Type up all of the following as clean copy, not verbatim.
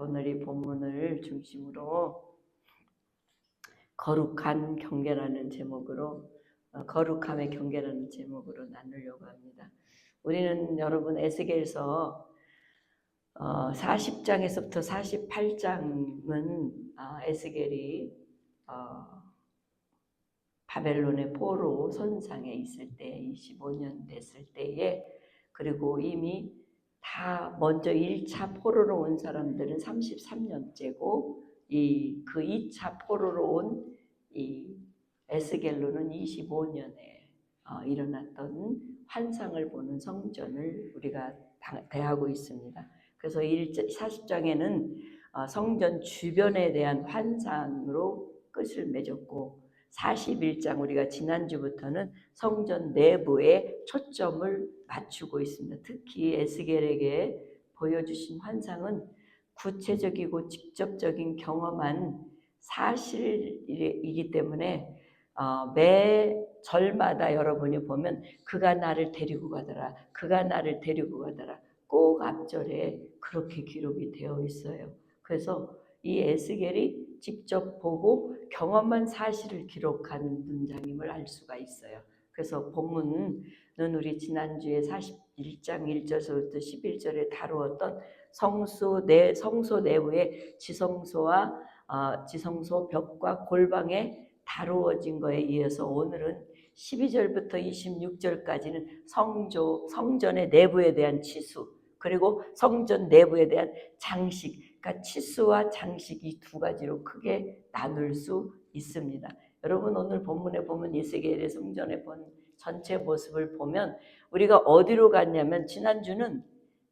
오늘 이 본문을 중심으로 거룩한 경계라는 제목으로 거룩함의 경계라는 제목으로 나누려고 합니다. 우리는 여러분 에스겔서 40장에서부터 48장은 에스겔이 바벨론의 포로 손상에 있을 때 25년 됐을 때에, 그리고 이미 다 먼저 1차 포로로 온 사람들은 33년째고 그 2차 포로로 온 이 에스겔로는 25년에 일어났던 환상을 보는 성전을 우리가 대하고 있습니다. 그래서 40장에는 성전 주변에 대한 환상으로 끝을 맺었고, 41장 우리가 지난주부터는 성전 내부에 초점을 맞추고 있습니다. 특히 에스겔에게 보여주신 환상은 구체적이고 직접적인 경험한 사실이기 때문에 매 절마다 여러분이 보면 그가 나를 데리고 가더라, 그가 나를 데리고 가더라, 꼭 앞절에 그렇게 기록이 되어 있어요. 그래서 이 에스겔이 직접 보고 경험한 사실을 기록한 문장임을 알 수가 있어요. 그래서 본문은 우리 지난주에 41장 1절부터 11절에 다루었던 성소 내부의 지성소 벽과 골방에 다루어진 거에 이어서 오늘은 12절부터 26절까지는 성전의 내부에 대한 치수, 그리고 성전 내부에 대한 장식, 그러니까 치수와 장식, 이 두 가지로 크게 나눌 수 있습니다. 여러분 오늘 본문에 보면 에스겔의 성전의 전체 모습을 보면 우리가 어디로 갔냐면, 지난주는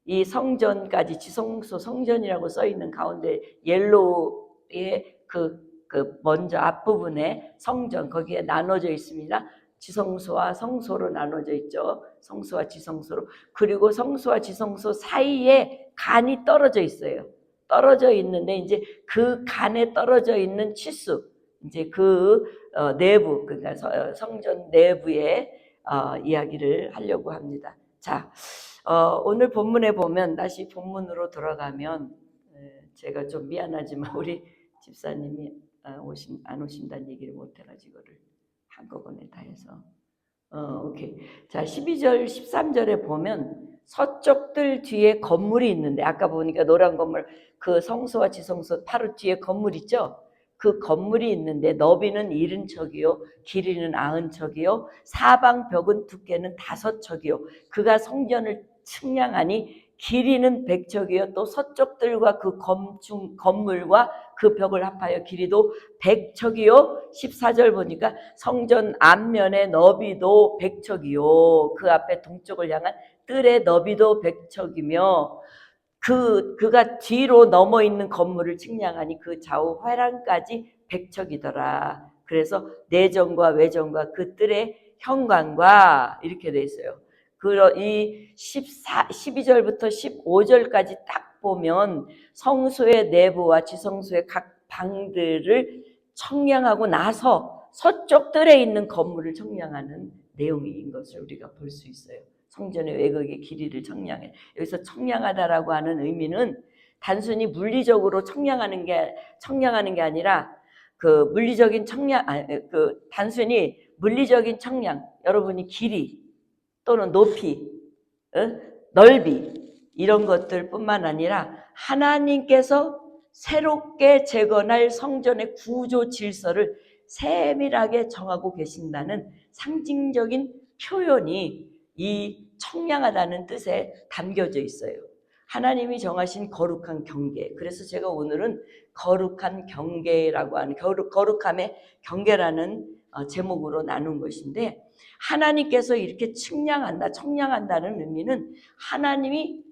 이 성전까지 지성소 성전이라고 써 있는 가운데 옐로우의 먼저 앞부분에 성전, 거기에 나눠져 있습니다. 지성소와 성소로 나눠져 있죠. 성소와 지성소로. 그리고 성소와 지성소 사이에 간이 떨어져 있어요. 떨어져 있는데 이제 그 간에 떨어져 있는 치수, 이제 내부, 그러니까 성전 내부의 이야기를 하려고 합니다. 자, 오늘 본문에 보면, 다시 본문으로 돌아가면, 제가 좀 미안하지만 우리 집사님이 안 오신다는 얘기를 못해가지고 이거를 한꺼번에 다 해서 오케이. 자, 12절 13절에 보면 서쪽 뜰 뒤에 건물이 있는데, 아까 보니까 노란 건물, 그 성소와 지성소 바로 뒤에 건물 있죠. 그 건물이 있는데 너비는 70척이요 길이는 90척이요 사방 벽은 두께는 5척이요 그가 성전을 측량하니 길이는 100척이요 또 서쪽 뜰과 그 건물과 그 벽을 합하여 길이도 100척이요 14절 보니까 성전 앞면의 너비도 100척이요 그 앞에 동쪽을 향한 뜰의 너비도 100척이며 그가 뒤로 넘어 있는 건물을 측량하니 그 좌우 회랑까지 100척이더라. 그래서 내전과 외전과 그 뜰의 현관과 이렇게 돼 있어요. 이 12절부터 15절까지 딱 보면 성소의 내부와 지성소의 각 방들을 청량하고 나서 서쪽 뜰에 있는 건물을 청량하는 내용인 것을 우리가 볼 수 있어요. 성전의 외곽의 길이를 청량해. 여기서 청량하다라고 하는 의미는 단순히 물리적으로 청량하는 게 아니라 물리적인 단순히 물리적인 청량, 여러분이 길이 또는 높이, 넓이 이런 것들뿐만 아니라 하나님께서 새롭게 재건할 성전의 구조 질서를 세밀하게 정하고 계신다는 상징적인 표현이 이 청량하다는 뜻에 담겨져 있어요. 하나님이 정하신 거룩한 경계. 그래서 제가 오늘은 거룩한 경계라고 하는 거룩함의 경계라는 제목으로 나눈 것인데, 하나님께서 이렇게 청량한다는 의미는 하나님이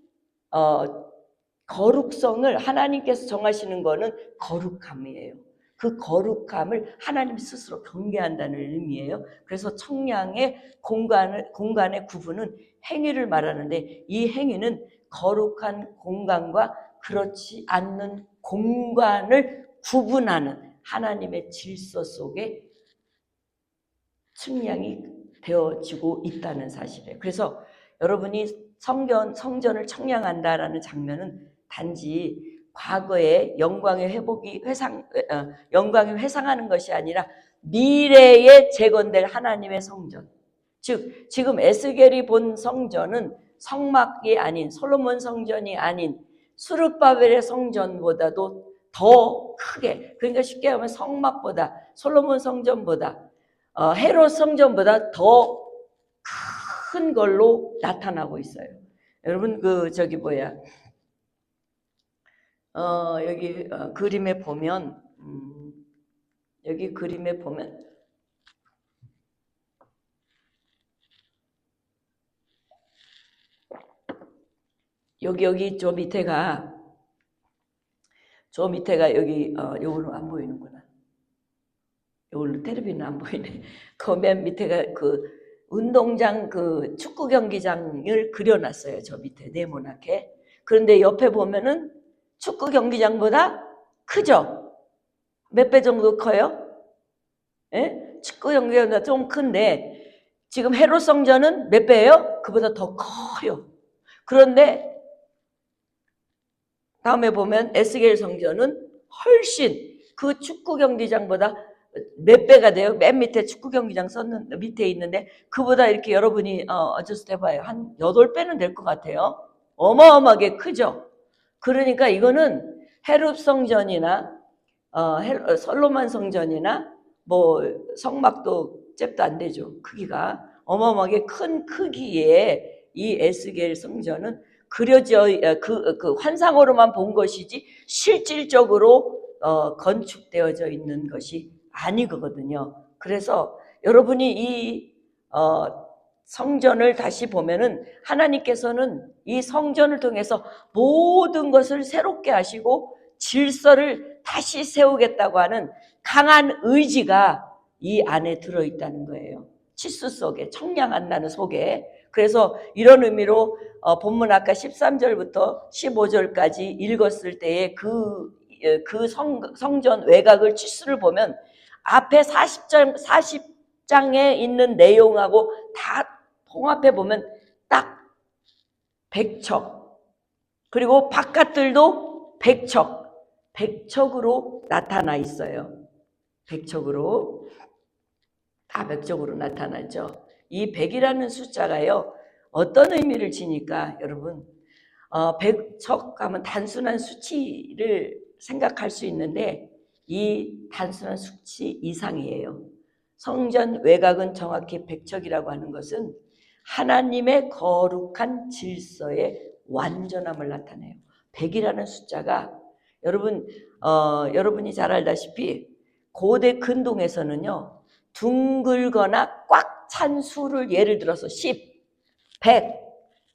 거룩성을 하나님께서 정하시는 거는 거룩함이에요. 그 거룩함을 하나님 스스로 경계한다는 의미예요. 그래서 청량의 공간의 구분은 행위를 말하는데, 이 행위는 거룩한 공간과 그렇지 않는 공간을 구분하는 하나님의 질서 속에 측량이 되어지고 있다는 사실이에요. 그래서 여러분이 성전을 청량한다라는 장면은 단지 과거의 영광의 회복이 영광이 회상하는 것이 아니라 미래에 재건될 하나님의 성전. 즉 지금 에스겔이 본 성전은 성막이 아닌 솔로몬 성전이 아닌 스룹바벨의 성전보다도 더 크게, 그러니까 쉽게 하면 성막보다 솔로몬 성전보다 헤롯 성전보다 더 큰 걸로 나타나고 있어요. 여러분 여기 그림에 보면 여기 그림에 보면 여기 저 밑에가 여기 요거는 안 보이는구나. 요걸로 텔레비는 안 보이네. 그 맨 밑에가 그 운동장 그 축구 경기장을 그려놨어요. 저 밑에 네모나게. 그런데 옆에 보면은 축구 경기장보다 크죠? 몇 배 정도 커요? 예? 축구 경기장보다 좀 큰데 지금 헤롯 성전은 몇 배예요? 그보다 더 커요. 그런데 다음에 보면 에스겔 성전은 훨씬 그 축구 경기장보다 몇 배가 돼요. 맨 밑에 축구 경기장 밑에 있는데 그보다 이렇게 여러분이 어저스 해봐요. 한 8배는 될 것 같아요. 어마어마하게 크죠. 그러니까 이거는 헤롯 성전이나 솔로몬 성전이나 뭐 성막도 잽도 안 되죠. 크기가 어마어마하게 큰 크기의 이 에스겔 성전은 그려져 그 환상으로만 본 것이지 실질적으로 건축되어져 있는 것이 아니거든요. 그래서 여러분이 이 성전을 다시 보면은 하나님께서는 이 성전을 통해서 모든 것을 새롭게 하시고 질서를 다시 세우겠다고 하는 강한 의지가 이 안에 들어있다는 거예요. 치수 속에, 청량한 나는 속에. 그래서 이런 의미로 본문 아까 13절부터 15절까지 읽었을 때의 그 성전 외곽을 치수를 보면 앞에 40장에 있는 내용하고 다 통합해 보면 딱 100척, 그리고 바깥들도 100척으로 나타나 있어요. 100척으로 다 100척으로 나타나죠. 이 100이라는 숫자가요 어떤 의미를 지니까 여러분 100척 하면 단순한 수치를 생각할 수 있는데 이 단순한 수치 이상이에요. 성전 외곽은 정확히 100척이라고 하는 것은 하나님의 거룩한 질서의 완전함을 나타내요. 100이라는 숫자가 여러분이 잘 알다시피 고대 근동에서는요 둥글거나 꽉 찬 수를 예를 들어서 10, 100,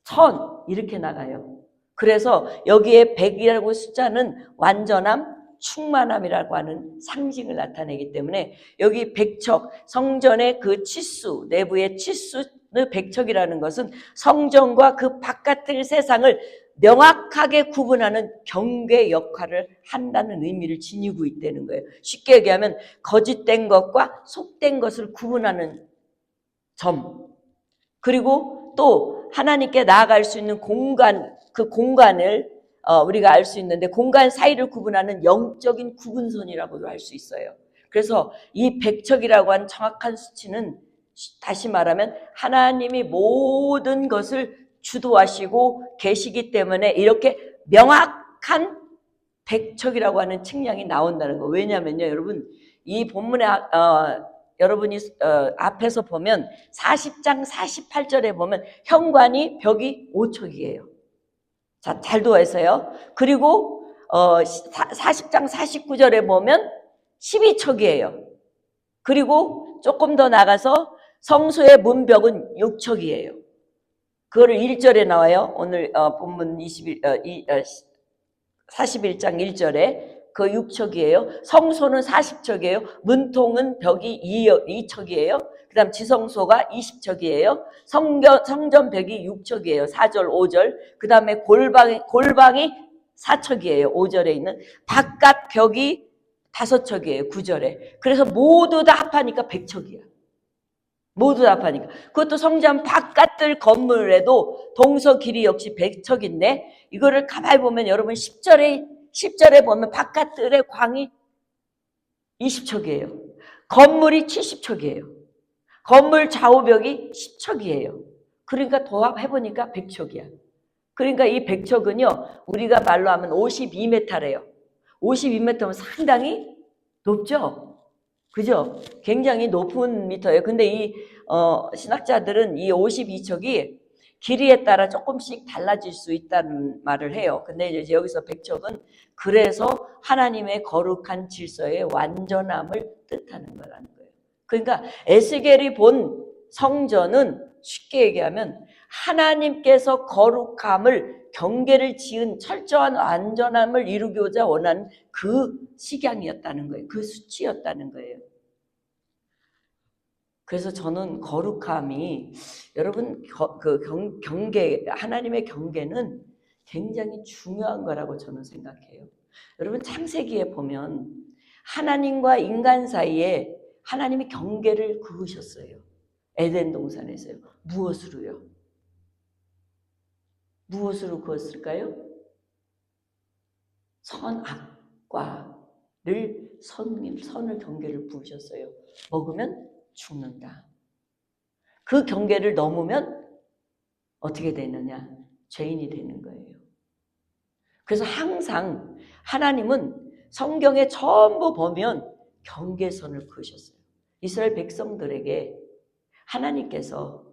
1000 이렇게 나가요. 그래서 여기에 100이라고 숫자는 완전함, 충만함이라고 하는 상징을 나타내기 때문에 여기 100척, 성전의 그 치수, 내부의 치수의 100척이라는 것은 성전과 그 바깥의 세상을 명확하게 구분하는 경계 역할을 한다는 의미를 지니고 있다는 거예요. 쉽게 얘기하면 거짓된 것과 속된 것을 구분하는 점, 그리고 또 하나님께 나아갈 수 있는 공간, 그 공간을 우리가 알 수 있는데 공간 사이를 구분하는 영적인 구분선이라고도 할 수 있어요. 그래서 이 100척이라고 하는 정확한 수치는 다시 말하면 하나님이 모든 것을 주도하시고 계시기 때문에 이렇게 명확한 100척이라고 하는 측량이 나온다는 거. 왜냐면요 여러분 이 본문에 여러분이 앞에서 보면 40장 48절에 보면 현관이 벽이 5척이에요. 자, 잘 도와주세요. 그리고 40장 49절에 보면 12척이에요. 그리고 조금 더 나가서 성소의 문벽은 6척이에요. 그거를 1절에 나와요. 오늘 본문 41장 1절에 그 6척이에요. 성소는 40척이에요. 문통은 벽이 2척이에요. 그 다음 지성소가 20척이에요. 성전 벽이 6척이에요. 4절, 5절. 그 다음에 골방이 4척이에요. 5절에 있는. 바깥 벽이 5척이에요. 9절에. 그래서 모두 다 합하니까 100척이야. 모두 다 합하니까. 그것도 성전 바깥들 건물에도 동서 길이 역시 100척인데 이거를 가만히 보면 여러분 10절에 10절에 보면 바깥들의 광이 20척이에요. 건물이 70척이에요. 건물 좌우벽이 10척이에요. 그러니까 도합해보니까 100척이야. 그러니까 이 100척은요, 우리가 말로 하면 52m래요. 52m면 상당히 높죠? 그죠? 굉장히 높은 미터예요. 근데 이 신학자들은 이 52척이 길이에 따라 조금씩 달라질 수 있다는 말을 해요. 근데 이제 여기서 100척은 그래서 하나님의 거룩한 질서의 완전함을 뜻하는 거라는 거예요. 그러니까 에스겔이 본 성전은 쉽게 얘기하면 하나님께서 거룩함을 경계를 지은 철저한 완전함을 이루고자 원하는 그 식양이었다는 거예요. 그 수치였다는 거예요. 그래서 저는 거룩함이 여러분 경계, 하나님의 경계는 굉장히 중요한 거라고 저는 생각해요. 여러분 창세기에 보면 하나님과 인간 사이에 하나님이 경계를 그으셨어요. 에덴 동산에서요. 무엇으로요? 무엇으로 그었을까요? 선악과를 선을 경계를 부으셨어요. 먹으면 죽는다. 그 경계를 넘으면 어떻게 되느냐? 죄인이 되는 거예요. 그래서 항상 하나님은 성경에 전부 보면 경계선을 그으셨어요. 이스라엘 백성들에게 하나님께서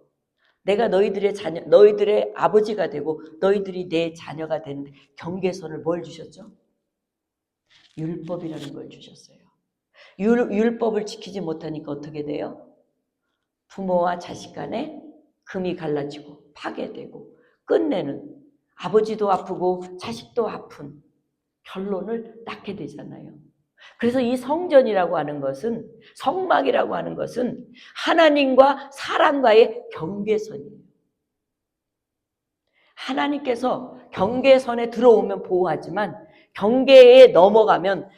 내가 너희들의 자녀, 너희들의 아버지가 되고 너희들이 내 자녀가 되는데 경계선을 뭘 주셨죠? 율법이라는 걸 주셨어요. 율법을 지키지 못하니까 어떻게 돼요? 부모와 자식 간에 금이 갈라지고 파괴되고 끝내는 아버지도 아프고 자식도 아픈 결론을 낳게 되잖아요. 그래서 이 성전이라고 하는 것은, 성막이라고 하는 것은 하나님과 사람과의 경계선이에요. 하나님께서 경계선에 들어오면 보호하지만 경계에 넘어가면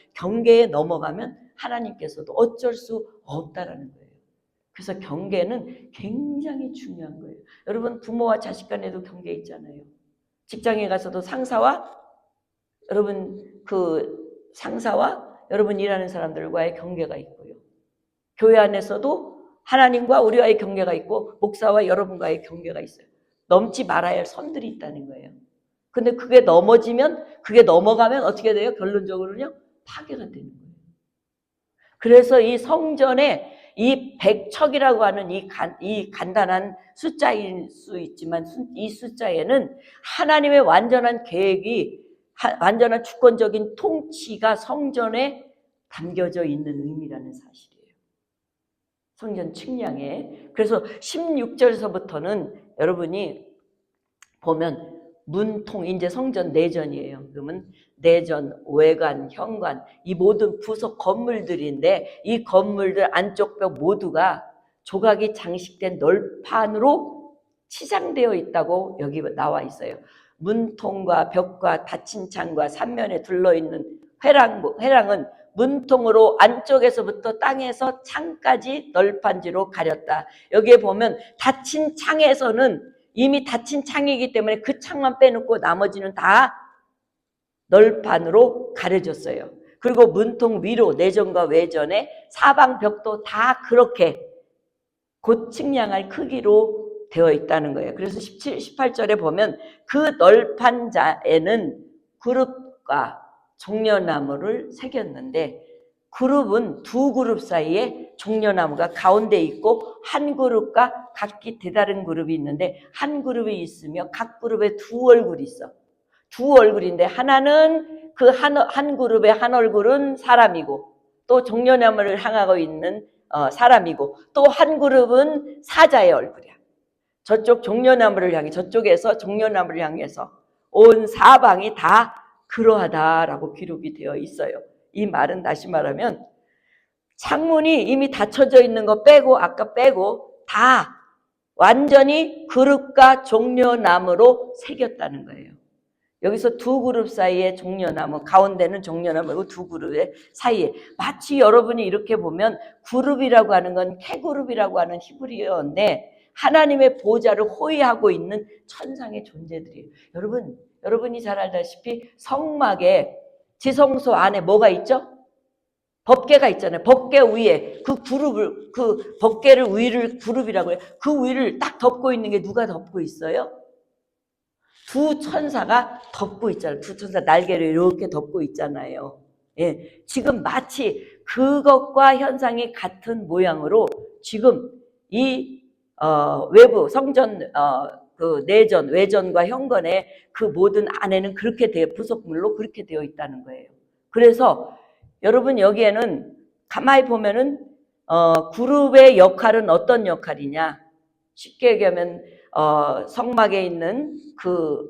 하나님께서도 어쩔 수 없다라는 거예요. 그래서 경계는 굉장히 중요한 거예요. 여러분 부모와 자식 간에도 경계 있잖아요. 직장에 가서도 상사와 여러분 일하는 사람들과의 경계가 있고요. 교회 안에서도 하나님과 우리와의 경계가 있고 목사와 여러분과의 경계가 있어요. 넘지 말아야 할 선들이 있다는 거예요. 근데 그게 넘어가면 어떻게 돼요? 결론적으로는요, 파괴가 되는 거예요. 그래서 이 성전에 이 100척이라고 하는 이 간단한 숫자일 수 있지만 이 숫자에는 하나님의 완전한 계획이, 완전한 주권적인 통치가 성전에 담겨져 있는 의미라는 사실이에요. 성전 측량에. 그래서 16절서부터는 여러분이 보면 문통, 이제 성전 내전이에요. 그러면 내전, 외관, 현관, 이 모든 부속 건물들인데 이 건물들 안쪽 벽 모두가 조각이 장식된 널판으로 치장되어 있다고 여기 나와 있어요. 문통과 벽과 닫힌 창과 삼면에 둘러있는 회랑은 문통으로 안쪽에서부터 땅에서 창까지 널판지로 가렸다. 여기에 보면 닫힌 창에서는 이미 닫힌 창이기 때문에 그 창만 빼놓고 나머지는 다 널판으로 가려졌어요. 그리고 문통 위로 내전과 외전에 사방 벽도 다 그렇게 곧 측량할 크기로 되어 있다는 거예요. 그래서 17, 18절에 보면 그 널판자에는 그룹과 종려나무를 새겼는데 그룹은 두 그룹 사이에 종려나무가 가운데 있고 한 그룹과 각기 다른 그룹이 있는데 한 그룹이 있으며 각 그룹에 두 얼굴이 있어. 두 얼굴인데 하나는 그 한 그룹의 한 얼굴은 사람이고 또 종려나무를 향하고 있는 사람이고 또 한 그룹은 사자의 얼굴이야. 저쪽 종려나무를 향해, 저쪽에서 종려나무를 향해서 온 사방이 다 그러하다라고 기록이 되어 있어요. 이 말은 다시 말하면 창문이 이미 닫혀져 있는 거 빼고 아까 빼고 다 완전히 그룹과 종려나무로 새겼다는 거예요. 여기서 두 그룹 사이에 종려나무, 가운데는 종려나무고 두 그룹의 사이에 마치 여러분이 이렇게 보면 그룹이라고 하는 건 캐그룹이라고 하는 히브리어인데 하나님의 보좌를 호위하고 있는 천상의 존재들이에요. 여러분이 잘 알다시피 성막에 지성소 안에 뭐가 있죠? 법궤가 있잖아요. 법궤 위에 그 그룹을, 그 법궤를 위를 그룹이라고 해요. 그 위를 딱 덮고 있는 게 누가 덮고 있어요? 두 천사가 덮고 있잖아요. 두 천사 날개를 이렇게 덮고 있잖아요. 예, 지금 마치 그것과 현상이 같은 모양으로 지금 이 외부 성전 그 내전, 외전과 현관의 그 모든 안에는 그렇게 되어 부속물로 그렇게 되어 있다는 거예요. 그래서 여러분 여기에는 가만히 보면은 그룹의 역할은 어떤 역할이냐? 쉽게 얘기하면 성막에 있는 그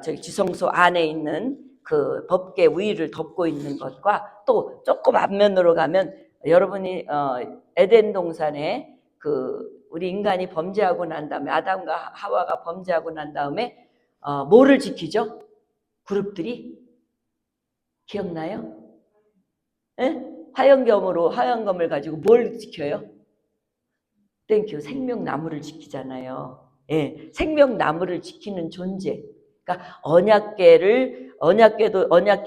저기 지성소 안에 있는 그 법궤 위를 덮고 있는 것과 또 조금 앞면으로 가면 여러분이 에덴 동산에 그 우리 인간이 범죄하고 난 다음에 아담과 하와가 범죄하고 난 다음에 뭐를 지키죠? 그룹들이 기억나요? 예? 화영검을 가지고 뭘 지켜요? 땡큐. 생명나무를 지키잖아요. 예, 생명나무를 지키는 존재. 그러니까 언약궤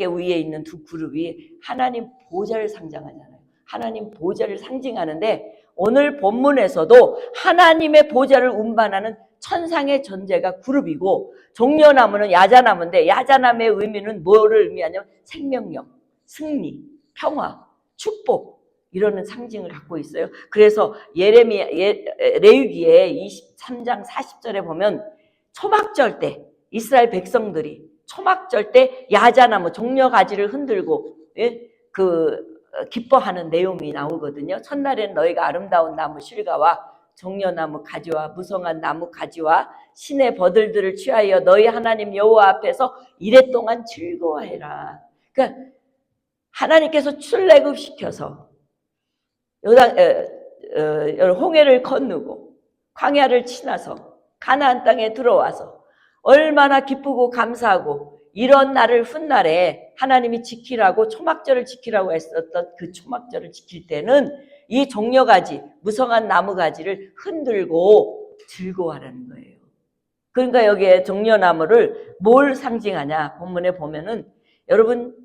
위에 있는 두 그룹이 하나님 보좌를 상징하잖아요. 하나님 보좌를 상징하는데 오늘 본문에서도 하나님의 보좌를 운반하는 천상의 존재가 그룹이고 종려나무는 야자나무인데 야자나무의 의미는 뭐를 의미하냐면 생명력, 승리, 평화, 축복 이러는 상징을 갖고 있어요. 그래서 레위기에 23장 40절에 보면 초막절 때 이스라엘 백성들이 초막절 때 야자나무 종려가지를 흔들고 기뻐하는 내용이 나오거든요. 첫날에는 너희가 아름다운 나무 실과와 종려나무 가지와 무성한 나무 가지와 신의 버들들을 취하여 너희 하나님 여호와 앞에서 이랫동안 즐거워해라. 그러니까 하나님께서 출애굽시켜서 홍해를 건너고 광야를 지나서 가나안 땅에 들어와서 얼마나 기쁘고 감사하고 이런 날을 훗날에 하나님이 지키라고 초막절을 지키라고 했었던 그 초막절을 지킬 때는 이 종려가지 무성한 나무가지를 흔들고 즐거워하라는 거예요. 그러니까 여기에 종려나무를 뭘 상징하냐 본문에 보면은 여러분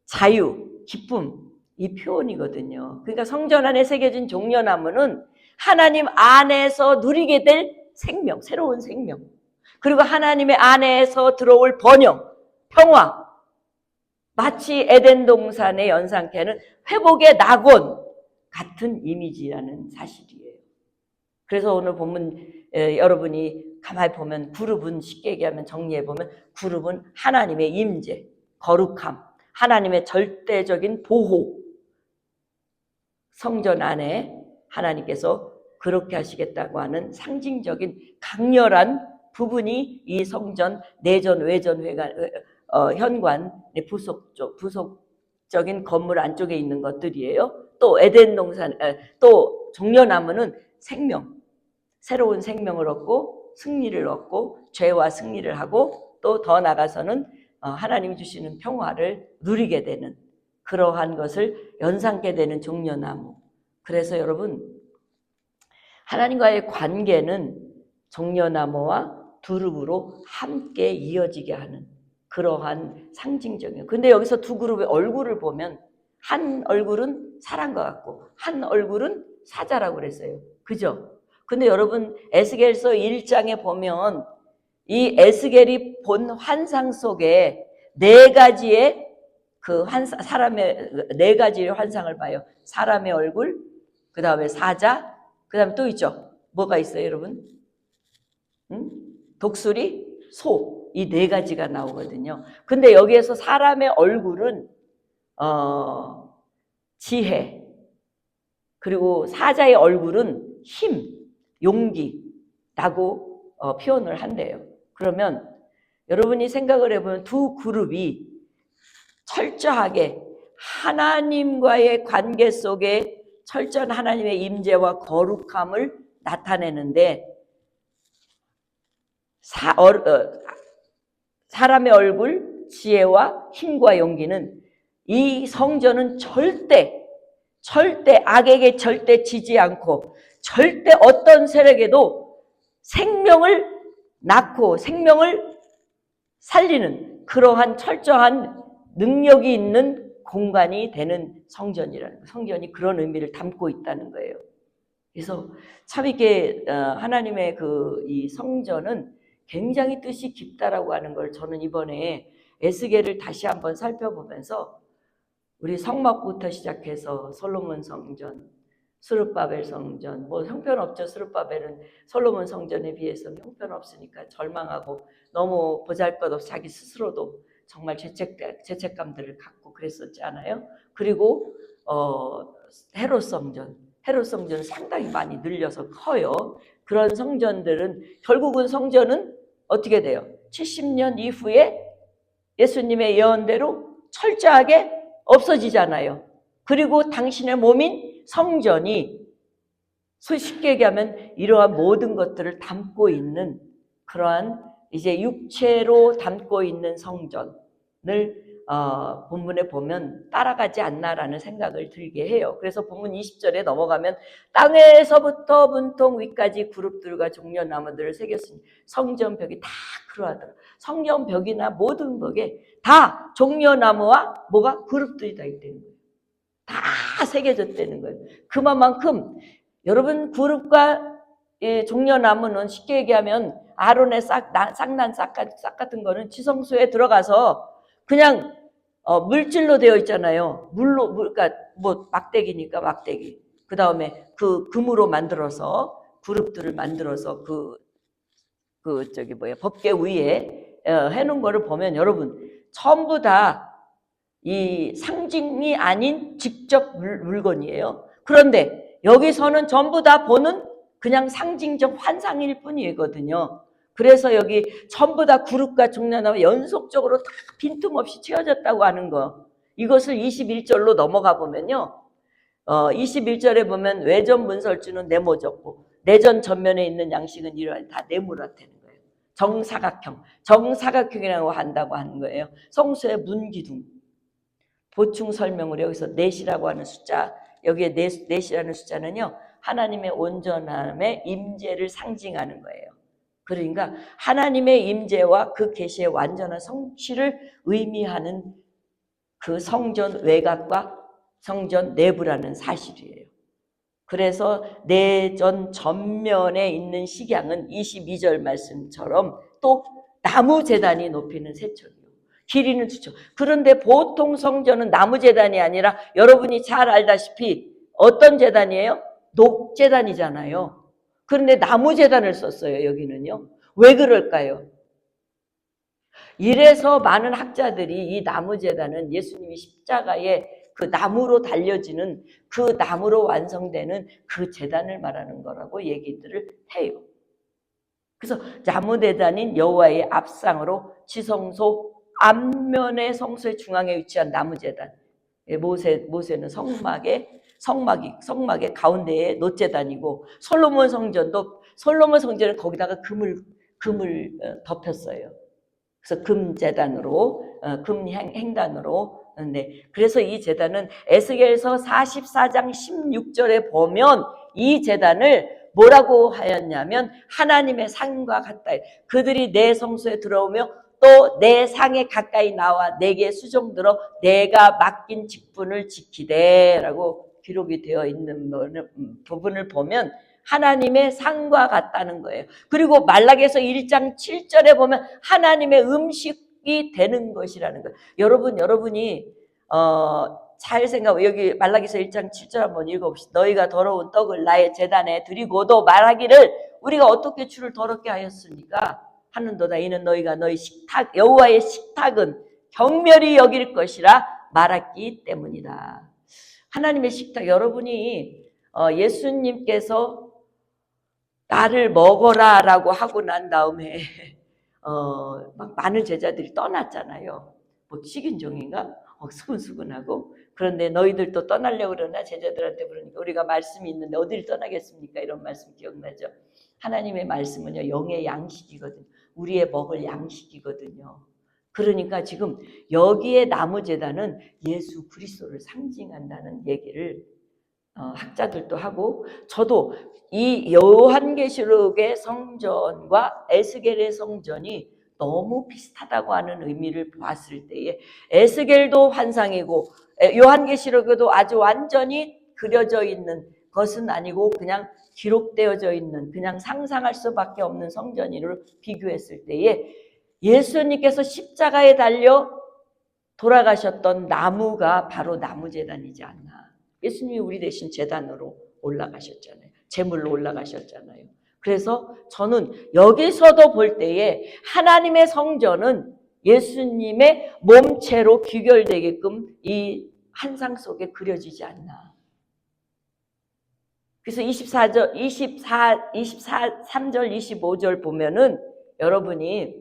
자유, 기쁨 이 표현이거든요. 그러니까 성전 안에 새겨진 종려나무는 하나님 안에서 누리게 될 생명, 새로운 생명. 그리고 하나님의 안에서 들어올 번영, 평화. 마치 에덴 동산의 연상케는 회복의 낙원 같은 이미지라는 사실이에요. 그래서 오늘 본문 여러분이 가만히 보면 그룹은 쉽게 얘기하면 정리해보면 그룹은 하나님의 임재, 거룩함, 하나님의 절대적인 보호, 성전 안에 하나님께서 그렇게 하시겠다고 하는 상징적인 강렬한 부분이 이 성전 내전 외전 현관의 부속적인 건물 안쪽에 있는 것들이에요. 또 에덴 동산 또 종려나무는 생명, 새로운 생명을 얻고 승리를 얻고 죄와 승리를 하고 또 더 나가서는 하나님이 주시는 평화를 누리게 되는 그러한 것을 연상케 되는 종려나무. 그래서 여러분 하나님과의 관계는 종려나무와 두릅으로 함께 이어지게 하는 그러한 상징적이에요. 근데 여기서 두 그룹의 얼굴을 보면 한 얼굴은 사람과 같고 한 얼굴은 사자라고 그랬어요. 그죠? 근데 여러분 에스겔서 1장에 보면 이 에스겔이 본 환상 속에 네 가지의 사람의 네 가지의 환상을 봐요. 사람의 얼굴, 그 다음에 사자, 그 다음에 또 있죠. 뭐가 있어요, 여러분? 독수리, 소. 이 네 가지가 나오거든요. 근데 여기에서 사람의 얼굴은 지혜, 그리고 사자의 얼굴은 힘, 용기라고 표현을 한대요. 그러면 여러분이 생각을 해보면 두 그룹이 철저하게 하나님과의 관계 속에 철저한 하나님의 임재와 거룩함을 나타내는데 사람의 얼굴, 지혜와 힘과 용기는 이 성전은 절대 악에게 절대 지지 않고 절대 어떤 세력에도 생명을 낳고 생명을 살리는 그러한 철저한 능력이 있는 공간이 되는 성전이라는 거예요. 성전이 그런 의미를 담고 있다는 거예요. 그래서 참 이게 하나님의 이 성전은 굉장히 뜻이 깊다라고 하는 걸 저는 이번에 에스겔을 다시 한번 살펴보면서 우리 성막부터 시작해서 솔로몬 성전, 스룹바벨 성전, 뭐 형편없죠. 스룹바벨은 솔로몬 성전에 비해서는 형편없으니까 절망하고 너무 보잘것없어 자기 스스로도 정말 죄책감들을 갖고 그랬었지 않아요? 그리고 헤롯 성전은 상당히 많이 늘려서 커요. 그런 성전들은 결국은 성전은 어떻게 돼요? 70년 이후에 예수님의 예언대로 철저하게 없어지잖아요. 그리고 당신의 몸인 성전이 쉽게 얘기하면 이러한 모든 것들을 담고 있는 그러한 이제 육체로 담고 있는 성전을 본문에 보면 따라가지 않나라는 생각을 들게 해요. 그래서 본문 20절에 넘어가면 땅에서부터 문통 위까지 그룹들과 종려나무들을 새겼으니 성전벽이 다 그러하더라. 성전벽이나 모든 벽에 다 종려나무와 뭐가 그룹들이 다 있다는 거예요. 다 새겨졌다는 거예요. 그만큼 여러분 그룹과 종려나무는 쉽게 얘기하면 아론의 싹난 싹 같은 거는 지성소에 들어가서 그냥 물질로 되어 있잖아요. 그러니까 뭐 막대기니까 막대기. 그 다음에 그 금으로 만들어서 그룹들을 만들어서 법궤 위에 해놓은 거를 보면 여러분 전부 다 이 상징이 아닌 직접 물건이에요. 그런데 여기서는 전부 다 보는 그냥 상징적 환상일 뿐이거든요. 그래서 여기 전부 다 그룹과 종려나무 연속적으로 다 빈틈없이 채워졌다고 하는 거. 이것을 21절로 넘어가 보면요. 21절에 보면 외전 문설주는 네모졌고 내전 전면에 있는 양식은 이러한 다 네모라되는 거예요. 정사각형이라고 한다고 하는 거예요. 성소의 문기둥. 보충 설명으로 여기서 넷이라고 하는 숫자, 여기에 넷이라는 숫자는요, 하나님의 온전함의 임재를 상징하는 거예요. 그러니까 하나님의 임재와 그 계시의 완전한 성취를 의미하는 그 성전 외곽과 성전 내부라는 사실이에요. 그래서 내전 전면에 있는 식양은 22절 말씀처럼 또 나무 제단이 높이는 세척이요. 길이는 두쪽. 그런데 보통 성전은 나무 제단이 아니라 여러분이 잘 알다시피 어떤 제단이에요? 녹제단이잖아요. 그런데 나무 제단을 썼어요. 여기는요. 왜 그럴까요? 이래서 많은 학자들이 이 나무 제단은 예수님이 십자가에 그 나무로 달려지는 그 나무로 완성되는 그 제단을 말하는 거라고 얘기들을 해요. 그래서 나무 제단인 여호와의 앞상으로 지성소 앞면의 성소의 중앙에 위치한 나무 제단. 모세는 성막의 가운데에 놋제단이고 솔로몬 성전은 거기다가 금을 덮였어요. 그래서 금제단으로 금행단으로. 네. 그래서 이 제단은 에스겔서 44장 16절에 보면 이 제단을 뭐라고 하였냐면 하나님의 상과 같다. 그들이 내 성소에 들어오며 또 내 상에 가까이 나와 내게 수종들어 내가 맡긴 직분을 지키되 라고 기록이 되어 있는 부분을 보면 하나님의 상과 같다는 거예요. 그리고 말라기서 1장 7절에 보면 하나님의 음식이 되는 것이라는 거예요. 여러분이 잘 생각해. 여기 말라기서 1장 7절 한번 읽어봅시다. 너희가 더러운 떡을 나의 제단에 드리고도 말하기를 우리가 어떻게 주를 더럽게 하였습니까? 하는도다. 이는 너희가 너희 식탁 여호와의 식탁은 경멸히 여길 것이라 말했기 때문이다. 하나님의 식탁. 여러분이 예수님께서 나를 먹어라 라고 하고 난 다음에 막 많은 제자들이 떠났잖아요. 뭐 식인종인가? 수근수근하고. 그런데 너희들도 떠나려고 그러나 제자들한테 그러니까 우리가 말씀이 있는데 어디를 떠나겠습니까? 이런 말씀 기억나죠? 하나님의 말씀은요 영의 양식이거든요. 우리의 먹을 양식이거든요. 그러니까 지금 여기에 나무 제단은 예수 그리스도를 상징한다는 얘기를 학자들도 하고 저도 이 요한계시록의 성전과 에스겔의 성전이 너무 비슷하다고 하는 의미를 보았을 때에 에스겔도 환상이고 요한계시록에도 아주 완전히 그려져 있는 것은 아니고 그냥 기록되어져 있는 그냥 상상할 수밖에 없는 성전이를 비교했을 때에 예수님께서 십자가에 달려 돌아가셨던 나무가 바로 나무제단이지 않나. 예수님이 우리 대신 제단으로 올라가셨잖아요. 제물로 올라가셨잖아요. 그래서 저는 여기서도 볼 때에 하나님의 성전은 예수님의 몸체로 귀결되게끔 이 환상 속에 그려지지 않나. 그래서 3절, 25절 보면은 여러분이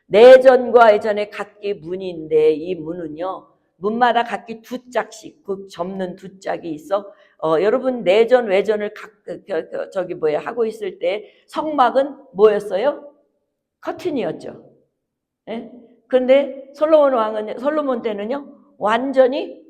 내전과 예전에 각기 문인데 이 문은요, 문마다 각기 두 짝씩, 그 접는 두 짝이 있어. 여러분 내전, 외전을 하고 있을 때 성막은 뭐였어요? 커튼이었죠. 예? 그런데 솔로몬 때는요, 완전히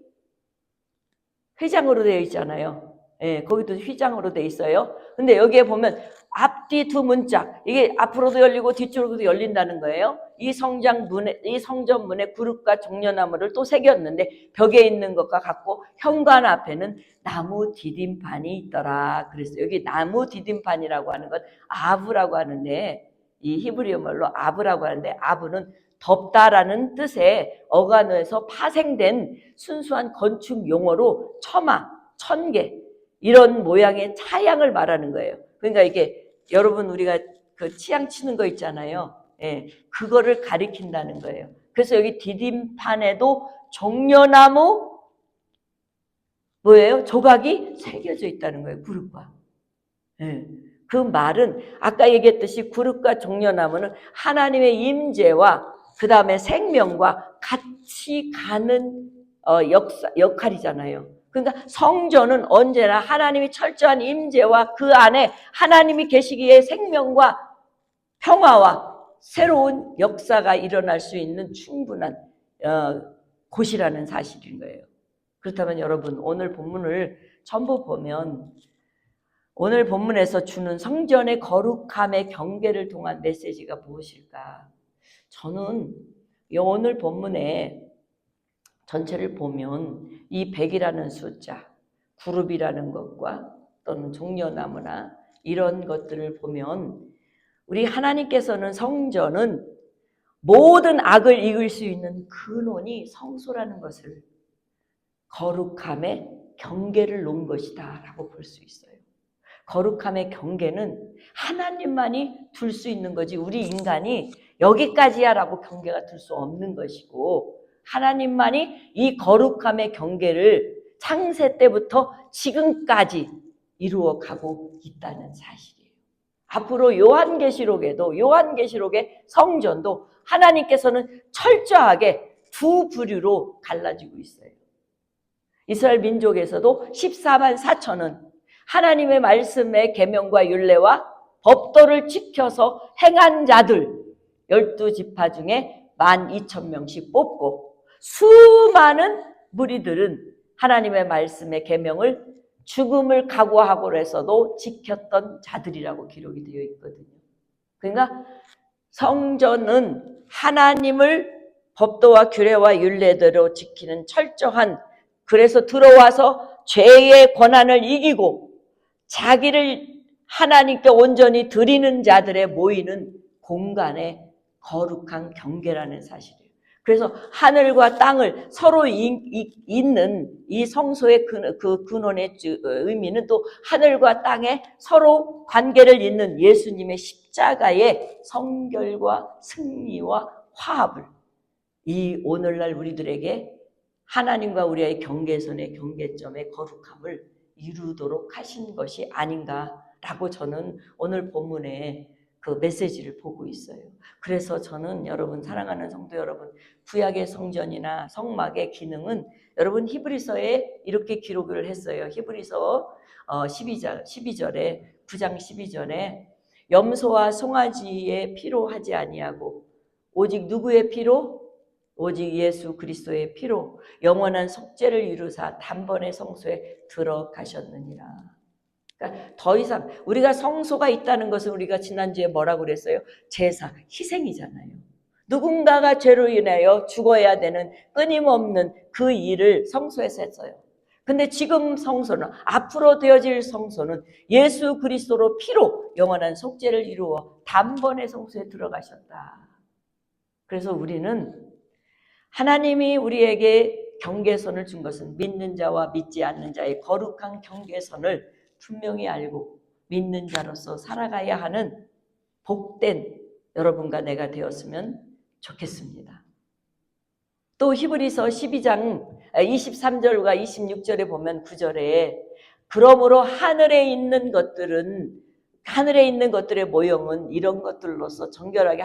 휘장으로 되어 있잖아요. 예, 거기도 휘장으로 되어 있어요. 근데 여기에 보면 앞뒤 두 문짝, 이게 앞으로도 열리고 뒤쪽으로도 열린다는 거예요. 이 성전 문에 구룹과 종려나무를 또 새겼는데 벽에 있는 것과 같고 현관 앞에는 나무 디딤판이 있더라. 그래서 여기 나무 디딤판이라고 하는 건 아브라고 하는데, 이 히브리어 말로 아브라고 하는데, 아브는 덮다라는 뜻의 어간어에서 파생된 순수한 건축 용어로 처마, 천개 이런 모양의 차양을 말하는 거예요. 그러니까 이게 여러분 우리가 그 치양 치는 거 있잖아요. 예, 그거를 가리킨다는 거예요. 그래서 여기 디딤판에도 종려나무 뭐예요? 조각이 새겨져 있다는 거예요. 구룹과. 예. 그 말은 아까 얘기했듯이 구룹과 종려나무는 하나님의 임재와 그 다음에 생명과 같이 가는 역할이잖아요. 그러니까 성전은 언제나 하나님이 철저한 임재와 그 안에 하나님이 계시기에 생명과 평화와 새로운 역사가 일어날 수 있는 충분한 곳이라는 사실인 거예요. 그렇다면 여러분 오늘 본문을 전부 보면 오늘 본문에서 주는 성전의 거룩함의 경계를 통한 메시지가 무엇일까? 저는 오늘 본문에 전체를 보면 이 100이라는 숫자, 그룹이라는 것과 또는 종려나무나 이런 것들을 보면 우리 하나님께서는 성전은 모든 악을 이길 수 있는 근원이 성소라는 것을 거룩함의 경계를 놓은 것이다 라고 볼 수 있어요. 거룩함의 경계는 하나님만이 둘 수 있는 거지 우리 인간이 여기까지야 라고 경계가 둘 수 없는 것이고 하나님만이 이 거룩함의 경계를 창세 때부터 지금까지 이루어가고 있다는 사실이에요. 앞으로 요한계시록의 성전도 하나님께서는 철저하게 두 부류로 갈라지고 있어요. 이스라엘 민족에서도 14만 4천은 하나님의 말씀의 계명과 율례와 법도를 지켜서 행한 자들 12지파 중에 12,000명씩 뽑고 수많은 무리들은 하나님의 말씀의 계명을 죽음을 각오하고 해서도 지켰던 자들이라고 기록이 되어 있거든요. 그러니까 성전은 하나님을 법도와 규례와 율례대로 지키는 철저한, 그래서 들어와서 죄의 권한을 이기고 자기를 하나님께 온전히 드리는 자들의 모이는 공간의 거룩한 경계라는 사실이에요. 그래서 하늘과 땅을 서로 잇는 이 성소의 그 근원의 의미는 또 하늘과 땅에 서로 관계를 잇는 예수님의 십자가의 성결과 승리와 화합을 이 오늘날 우리들에게 하나님과 우리의 경계선의 경계점의 거룩함을 이루도록 하신 것이 아닌가라고 저는 오늘 본문에 그 메시지를 보고 있어요. 그래서 저는 여러분 사랑하는 성도 여러분, 구약의 성전이나 성막의 기능은 여러분 히브리서에 이렇게 기록을 했어요. 히브리서 12절에 9장 12절에 염소와 송아지의 피로 하지 아니하고 오직 누구의 피로? 오직 예수 그리스도의 피로 영원한 속죄를 이루사 단번에 성소에 들어가셨느니라. 그러니까 더 이상 우리가 성소가 있다는 것은 우리가 지난주에 뭐라고 그랬어요? 제사, 희생이잖아요. 누군가가 죄로 인하여 죽어야 되는 끊임없는 그 일을 성소에서 했어요. 근데 지금 성소는, 앞으로 되어질 성소는 예수 그리스도로 피로 영원한 속죄를 이루어 단번에 성소에 들어가셨다. 그래서 우리는 하나님이 우리에게 경계선을 준 것은 믿는 자와 믿지 않는 자의 거룩한 경계선을 분명히 알고 믿는 자로서 살아가야 하는 복된 여러분과 내가 되었으면 좋겠습니다. 또 히브리서 12장 23절과 26절에 보면 9절에 그러므로 하늘에 있는 것들의 모형은 이런 것들로서 정결하게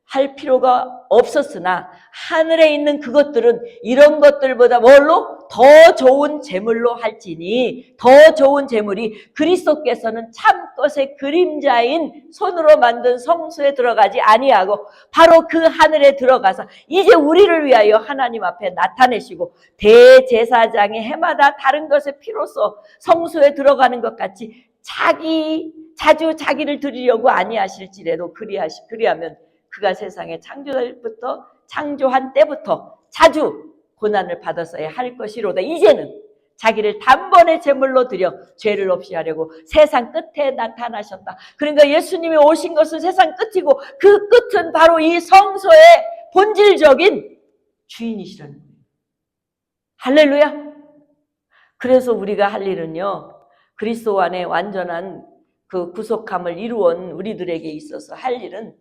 할 필요가 없었으나 하늘에 있는 그것들은 이런 것들보다 뭘로? 더 좋은 제물로 할지니 더 좋은 제물이 그리스도께서는 참것의 그림자인 손으로 만든 성소에 들어가지 아니하고 바로 그 하늘에 들어가서 이제 우리를 위하여 하나님 앞에 나타내시고 대제사장이 해마다 다른 것의 피로써 성소에 들어가는 것 같이 자주 자기를 드리려고 아니하실지라도 그리하면 그가 세상에 창조한 때부터 자주 고난을 받았어야 할 것이로다. 이제는 자기를 단번에 제물로 드려 죄를 없이 하려고 세상 끝에 나타나셨다. 그러니까 예수님이 오신 것은 세상 끝이고 그 끝은 바로 이 성소의 본질적인 주인이시라는 거예요. 할렐루야. 그래서 우리가 할 일은요, 그리스도 안에 완전한 그 구속함을 이루온 우리들에게 있어서 할 일은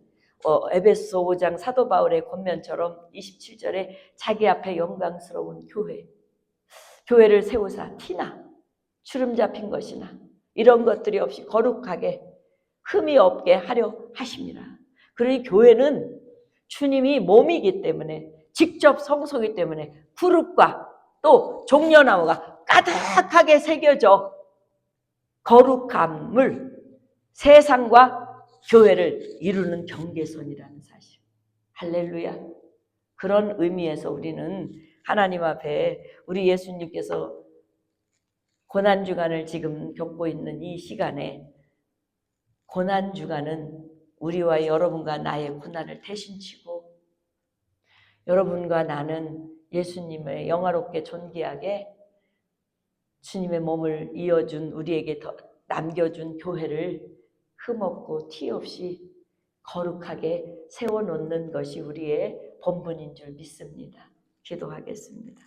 에베소 5장 사도 바울의 권면처럼 27절에 자기 앞에 영광스러운 교회를 세우사 티나 주름 잡힌 것이나 이런 것들이 없이 거룩하게 흠이 없게 하려 하십니다. 그러니 교회는 주님이 몸이기 때문에 직접 성소이기 때문에 그룹과 또 종려나무가 가득하게 새겨져 거룩함을 세상과 교회를 이루는 경계선이라는 사실. 할렐루야. 그런 의미에서 우리는 하나님 앞에 우리 예수님께서 고난주간을 지금 겪고 있는 이 시간에 고난주간은 우리와 여러분과 나의 고난을 대신 지고 여러분과 나는 예수님의 영화롭게 존귀하게 주님의 몸을 이어준 우리에게 남겨준 교회를 흠없고 티 없이 거룩하게 세워놓는 것이 우리의 본분인 줄 믿습니다. 기도하겠습니다.